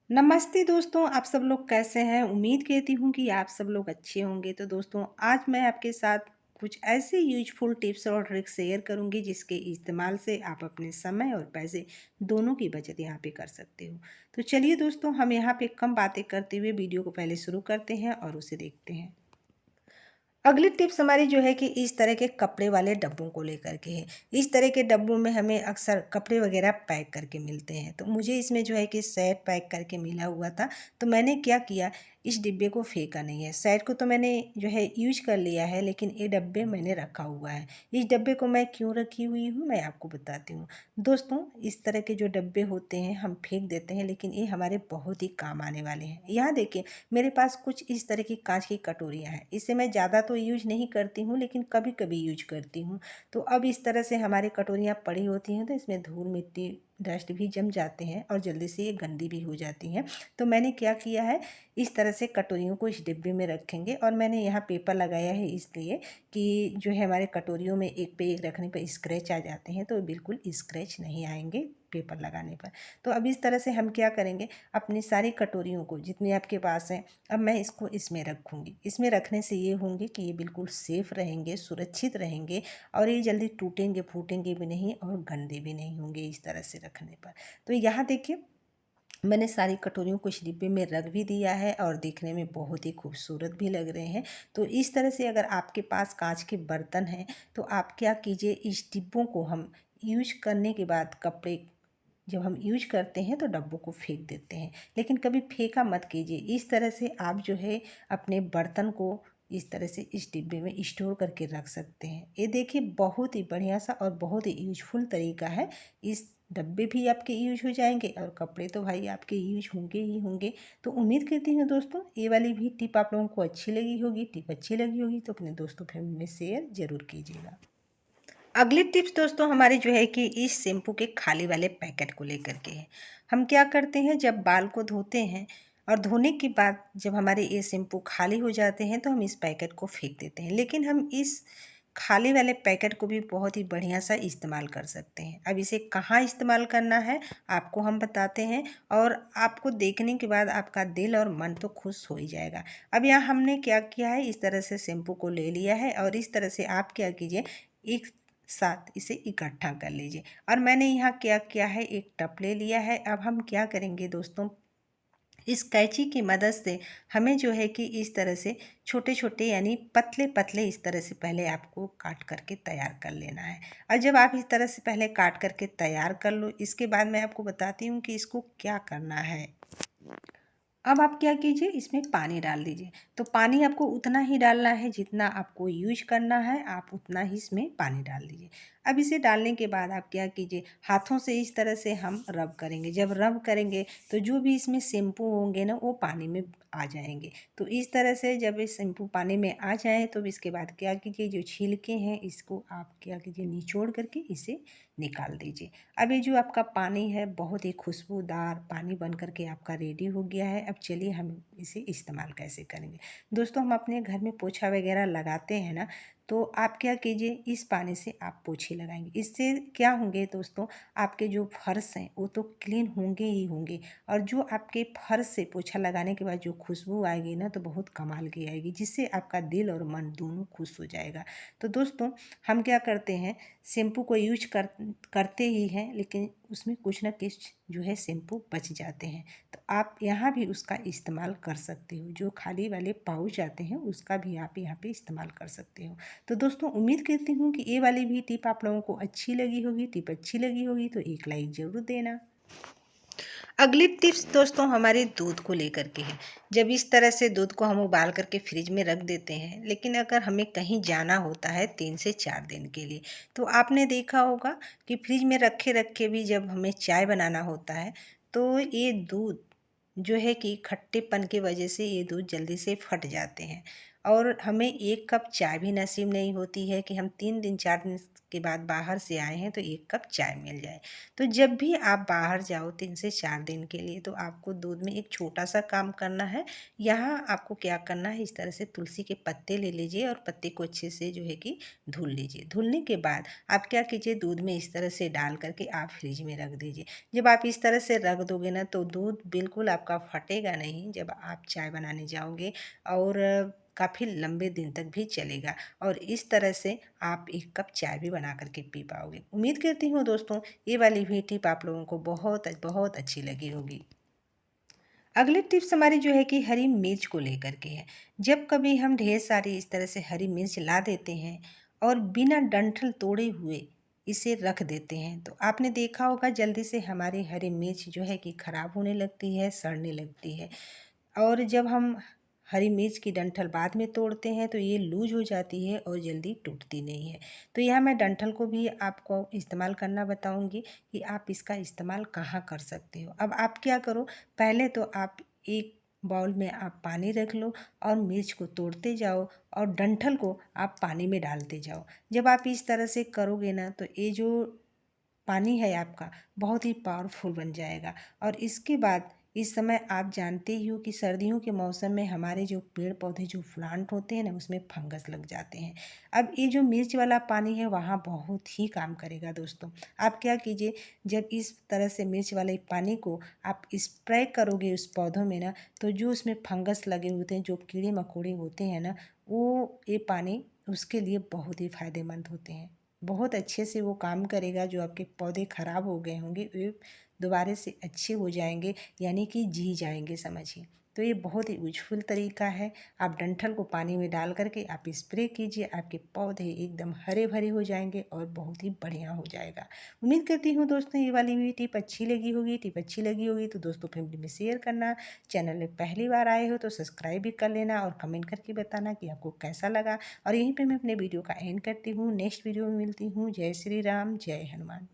नमस्ते दोस्तों, आप सब लोग कैसे हैं? उम्मीद करती हूँ कि आप सब लोग अच्छे होंगे। तो दोस्तों, आज मैं आपके साथ कुछ ऐसे यूज़फुल टिप्स और ट्रिक्स शेयर करूँगी जिसके इस्तेमाल से आप अपने समय और पैसे दोनों की बचत यहाँ पे कर सकते हो। तो चलिए दोस्तों, हम यहाँ पे कम बातें करते हुए वीडियो को पहले शुरू करते हैं और उसे देखते हैं। अगली टिप्स हमारी जो है कि इस तरह के कपड़े वाले डब्बों को लेकर के है। इस तरह के डब्बों में हमें अक्सर कपड़े वगैरह पैक करके मिलते हैं। तो मुझे इसमें जो है कि शर्ट पैक करके मिला हुआ था। तो मैंने क्या किया, इस डिब्बे को फेंका नहीं है। शर्ट को तो मैंने जो है यूज कर लिया है, लेकिन ये डब्बे मैंने रखा हुआ है। इस डब्बे को मैं क्यों रखी हुई हूँ, मैं आपको बताती हूँ। दोस्तों, इस तरह के जो डब्बे होते हैं हम फेंक देते हैं, लेकिन ये हमारे बहुत ही काम आने वाले हैं। यहाँ देखिए, मेरे पास कुछ इस तरह की कांच की कटोरियाँ हैं। इसे मैं ज़्यादा तो यूज नहीं करती हूँ, लेकिन कभी कभी यूज करती हूँ। तो अब इस तरह से हमारी कटोरियाँ पड़ी होती हैं, तो इसमें धूल मिट्टी डस्ट भी जम जाते हैं और जल्दी से ये गंदी भी हो जाती हैं। तो मैंने क्या किया है, इस तरह से कटोरियों को इस डिब्बे में रखेंगे। और मैंने यहाँ पेपर लगाया है इसलिए कि जो है हमारे कटोरियों में एक पे एक रखने पर स्क्रैच आ जाते हैं, तो बिल्कुल स्क्रैच नहीं आएंगे पेपर लगाने पर। तो अब इस तरह से हम क्या करेंगे, अपनी सारी कटोरियों को जितनी आपके पास हैं, अब मैं इसको इसमें रखूँगी। इसमें रखने से ये होंगे कि ये बिल्कुल सेफ़ रहेंगे, सुरक्षित रहेंगे और ये जल्दी टूटेंगे फूटेंगे भी नहीं और गंदे भी नहीं होंगे इस तरह से रखने पर। तो यहाँ देखिए, मैंने सारी कटोरियों को इस डिब्बे में रख भी दिया है और देखने में बहुत ही खूबसूरत भी लग रहे हैं। तो इस तरह से अगर आपके पास कांच के बर्तन हैं, तो आप क्या कीजिए, इस डिब्बों को हम यूज करने के बाद कपड़े जब हम यूज करते हैं तो डब्बों को फेंक देते हैं, लेकिन कभी फेंका मत कीजिए। इस तरह से आप जो है अपने बर्तन को इस तरह से इस डिब्बे में स्टोर करके रख सकते हैं। ये देखिए, बहुत ही बढ़िया सा और बहुत ही यूजफुल तरीका है। इस डब्बे भी आपके यूज हो जाएंगे और कपड़े तो भाई आपके यूज होंगे ही होंगे। तो उम्मीद करती हूँ दोस्तों, ये वाली भी टिप आप लोगों को अच्छी लगी होगी। टिप अच्छी लगी होगी तो अपने दोस्तों फैमिली में शेयर जरूर कीजिएगा। अगली टिप्स दोस्तों हमारी जो है कि इस शैम्पू के खाली वाले पैकेट को लेकर के है। हम क्या करते हैं, जब बाल को धोते हैं और धोने के बाद जब हमारे ये शैम्पू खाली हो जाते हैं तो हम इस पैकेट को फेंक देते हैं, लेकिन हम इस खाली वाले पैकेट को भी बहुत ही बढ़िया सा इस्तेमाल कर सकते हैं। अब इसे कहाँ इस्तेमाल करना है आपको हम बताते हैं, और आपको देखने के बाद आपका दिल और मन तो खुश हो ही जाएगा। अब यहाँ हमने क्या किया है, इस तरह से शैम्पू को ले लिया है और इस तरह से आप क्या कीजिए, एक साथ इसे इकट्ठा कर लीजिए। और मैंने यहाँ क्या किया है, एक टब ले लिया है। अब हम क्या करेंगे दोस्तों, इस कैंची की मदद से हमें जो है कि इस तरह से छोटे छोटे यानी पतले पतले इस तरह से पहले आपको काट करके तैयार कर लेना है। और जब आप इस तरह से पहले काट करके तैयार कर लो, इसके बाद मैं आपको बताती हूँ कि इसको क्या करना है। अब आप क्या कीजिए, इसमें पानी डाल दीजिए। तो पानी आपको उतना ही डालना है जितना आपको यूज करना है, आप उतना ही इसमें पानी डाल दीजिए। अब इसे डालने के बाद आप क्या कीजिए, हाथों से इस तरह से हम रब करेंगे। जब रब करेंगे तो जो भी इसमें शैम्पू होंगे ना वो पानी में आ जाएंगे। तो इस तरह से जब ये शैम्पू पानी में आ जाए तो इसके बाद क्या कीजिए, जो छिलके हैं इसको आप क्या कीजिए, निचोड़ करके इसे निकाल दीजिए। अब ये जो आपका पानी है बहुत ही खुशबूदार पानी बन करके आपका रेडी हो गया है। अब चलिए हम इसे इस्तेमाल कैसे करेंगे। दोस्तों, हम अपने घर में पोछा वगैरह लगाते हैं ना, तो आप क्या कीजिए, इस पानी से आप पोछे लगाएंगे। इससे क्या होंगे दोस्तों, आपके जो फर्श हैं वो तो क्लीन होंगे ही होंगे, और जो आपके फर्श से पोछा लगाने के बाद जो खुशबू आएगी ना तो बहुत कमाल की आएगी, जिससे आपका दिल और मन दोनों खुश हो जाएगा। तो दोस्तों, हम क्या करते हैं, शैम्पू को यूज करते ही हैं, लेकिन उसमें कुछ ना कुछ जो है शैम्पू बच जाते हैं। तो आप यहाँ भी उसका इस्तेमाल कर सकते हो। जो खाली वाले पाउच आते हैं उसका भी आप यहाँ पे इस्तेमाल कर सकते हो। तो दोस्तों, उम्मीद करती हूँ कि ये वाली भी टिप आप लोगों को अच्छी लगी होगी। टिप अच्छी लगी होगी तो एक लाइक ज़रूर देना। अगली टिप्स दोस्तों हमारे दूध को लेकर के है। जब इस तरह से दूध को हम उबाल करके फ्रिज में रख देते हैं, लेकिन अगर हमें कहीं जाना होता है 3 से 4 दिन के लिए, तो आपने देखा होगा कि फ्रिज में रखे रखे भी जब हमें चाय बनाना होता है तो ये दूध जो है कि खट्टेपन की वजह से ये दूध जल्दी से फट जाते हैं और हमें 1 कप चाय भी नसीब नहीं होती है कि हम 3 दिन 4 दिन के बाद बाहर से आए हैं तो 1 कप चाय मिल जाए। तो जब भी आप बाहर जाओ 3 से 4 दिन के लिए तो आपको दूध में एक छोटा-सा काम करना है। यहाँ आपको क्या करना है, इस तरह से तुलसी के पत्ते ले लीजिए और पत्ते को अच्छे से जो है कि धुल लीजिए। धुलने के बाद आप क्या कीजिए, दूध में इस तरह से डाल कर के आप फ्रिज में रख दीजिए। जब आप इस तरह से रख दोगे ना तो दूध बिल्कुल आपका फटेगा नहीं जब आप चाय बनाने जाओगे, और काफ़ी लंबे दिन तक भी चलेगा, और इस तरह से आप 1 कप चाय भी बना कर के पी पाओगे। उम्मीद करती हूँ दोस्तों ये वाली भी टिप आप लोगों को बहुत बहुत अच्छी लगी होगी। अगली टिप्स हमारी जो है कि हरी मिर्च को लेकर के है। जब कभी हम ढेर सारी इस तरह से हरी मिर्च ला देते हैं और बिना डंठल तोड़े हुए इसे रख देते हैं तो आपने देखा होगा जल्दी से हमारी हरी मिर्च जो है कि खराब होने लगती है, सड़ने लगती है। और जब हम हरी मिर्च की डंठल बाद में तोड़ते हैं तो ये लूज हो जाती है और जल्दी टूटती नहीं है। तो यहाँ मैं डंठल को भी आपको इस्तेमाल करना बताऊंगी कि आप इसका इस्तेमाल कहाँ कर सकते हो। अब आप क्या करो, पहले तो आप एक बाउल में आप पानी रख लो और मिर्च को तोड़ते जाओ और डंठल को आप पानी में डालते जाओ। जब आप इस तरह से करोगे ना तो ये जो पानी है आपका बहुत ही पावरफुल बन जाएगा। और इसके बाद इस समय आप जानते ही हो कि सर्दियों के मौसम में हमारे जो पेड़ पौधे जो प्लांट होते हैं ना उसमें फंगस लग जाते हैं। अब ये जो मिर्च वाला पानी है वहाँ बहुत ही काम करेगा दोस्तों। आप क्या कीजिए, जब इस तरह से मिर्च वाले पानी को आप स्प्रे करोगे उस पौधों में ना तो जो उसमें फंगस लगे होते हैं, जो कीड़े मकोड़े होते हैं ना, वो ये पानी उसके लिए बहुत ही फायदेमंद होते हैं। बहुत अच्छे से वो काम करेगा। जो आपके पौधे ख़राब हो गए होंगे वे दोबारा से अच्छे हो जाएंगे, यानी कि जी जाएंगे समझिए। तो ये बहुत ही यूजफुल तरीका है। आप डंठल को पानी में डाल करके आप स्प्रे कीजिए, आपके पौधे एकदम हरे भरे हो जाएंगे और बहुत ही बढ़िया हो जाएगा। उम्मीद करती हूँ दोस्तों ये वाली भी टिप अच्छी लगी होगी। टिप अच्छी लगी होगी तो दोस्तों फैमिली में शेयर करना। चैनल में पहली बार आए हो तो सब्सक्राइब भी कर लेना और कमेंट करके बताना कि आपको कैसा लगा। और यहीं पे मैं अपने वीडियो का एंड करती हूँ। नेक्स्ट वीडियो में मिलती हूँ। जय श्री राम, जय हनुमान।